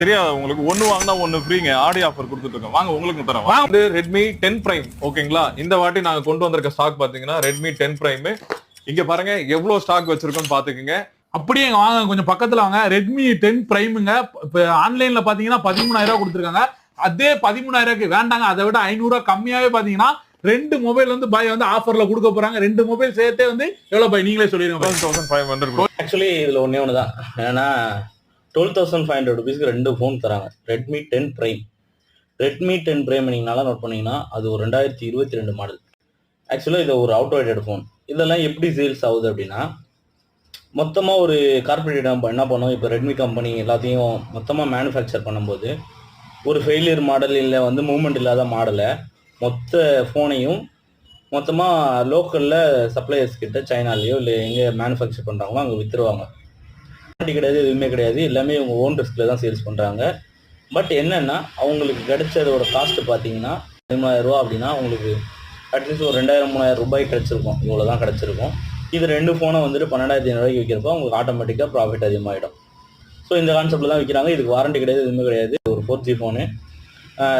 சரியா? உங்களுக்கு ஒன்னு வாங்கினா ஒன்னு ஃப்ரீங்க. ஆடி ஆஃபர் கொடுத்துட்டு இருக்கோம். வாங்க உங்களுக்கு தரேன். வாங்க. வந்து ரெட்மி 10 பிரைம் ஓகேங்களா? இந்த வாட்டி நாங்க கொண்டு வந்திருக்க ஸ்டாக் பாத்தீங்கன்னா ரெட்மி 10 பிரைம். இங்க பாருங்க எவ்வளவு ஸ்டாக் வச்சிருக்கோம் பாத்துக்கோங்க. அப்படியே வாங்க, கொஞ்சம் பக்கத்துல வாங்க. ரெட்மி 10 பிரைமுங்க. இப்ப ஆன்லைன்ல பாத்தீங்கன்னா 13,000 கொடுத்துருக்காங்க. அதே 13,000 வேண்டாங்க, அதை விட 500 கம்மியாவே பாத்தீங்கன்னா 2 மொபைல் வந்து பாய் வந்து ஆஃபர்ல கொடுக்க போறாங்க. 2 மொபைல் சேர்த்தே வந்து எவ்வளவு பாய் நீங்களே சொல்லிருங்க. 12,500. ஆக்சுவலி இதுல ஒண்ணு தான். ஏன்னா 12,500 ருபீஸ்க்கு 2 ஃபோன் தராங்க. Redmi 10 prime. ரெட்மி 10 பிரைம் நீங்க நல்லா நோட் பண்ணீங்கன்னா அது ஒரு 2022 மாடல். ஆக்சுவலா இது ஒரு அவுட் ஃபோன். இதெல்லாம் எப்படி சேல்ஸ் ஆகுது அப்படின்னா, மொத்தமா ஒரு கார்பரேட் என்ன பண்ணும், இப்போ ரெட்மி கம்பெனி எல்லாத்தையும் மொத்தமா மேனுஃபேக்சர் பண்ணும்போது ஒரு ஃபெயிலியர் மாடல் இல்லை வந்து மூவ்மெண்ட் இல்லாத மாடலை மொத்த ஃபோனையும் மொத்தமாக லோக்கலில் சப்ளையர்ஸ் கிட்ட சைனாலேயோ இல்லை எங்கே மேனுஃபேக்சர் பண்ணுறாங்களோ அங்கே விற்றுருவாங்க. கிடையாது, எதுவுமே கிடையாது. எல்லாமே இவங்க ஓன் ரிஸ்கில் தான் சேல்ஸ் பண்ணுறாங்க. பட் என்னென்னா அவங்களுக்கு கிடைச்சதோட காஸ்ட்டு பார்த்தீங்கன்னா 13,000 ரூபா அப்படின்னா அவங்களுக்கு அட்லீஸ்ட் ஒரு 2,000-3,000 ரூபாய் கிடச்சிருக்கும். இவ்வளோ தான் கிடச்சிருக்கும். இது 2 ஃபோனை வந்துட்டு 12,500 ரூபாய்க்கு விற்கிறப்போ அவங்களுக்கு ஆட்டோமேட்டிக்காக ப்ராஃபிட் அதிகமாகிடும். ஸோ இந்த கான்செப்டில் தான் விற்கிறாங்க. இதுக்கு வாரண்டி கிடையாது, எதுவுமே கிடையாது. ஒரு 4G ஃபோனு,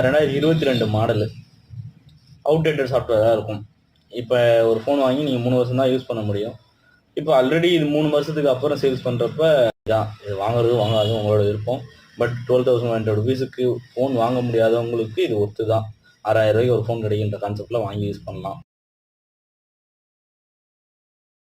2022 மாடலு, அவுடேட்டட் சாஃப்ட்வேராக இருக்கும். இப்போ ஒரு ஃபோன் வாங்கி நீங்கள் 3 வருஷம் தான் யூஸ் பண்ண முடியும். இப்போ ஆல்ரெடி இது 3 வருஷத்துக்கு அப்புறம் சேல்ஸ் பண்ணுறப்ப இதான், இது வாங்குறது வாங்காது உங்களோட விருப்பம். பட் 12,500 ருபீஸுக்கு ஃபோன் வாங்க முடியாதவங்களுக்கு இது ஒர்த்து தான். 6,000 ரூபாய்க்கு ஒரு ஃபோன் கிடைக்கின்ற கான்செப்டில் வாங்கி யூஸ் பண்ணலாம்.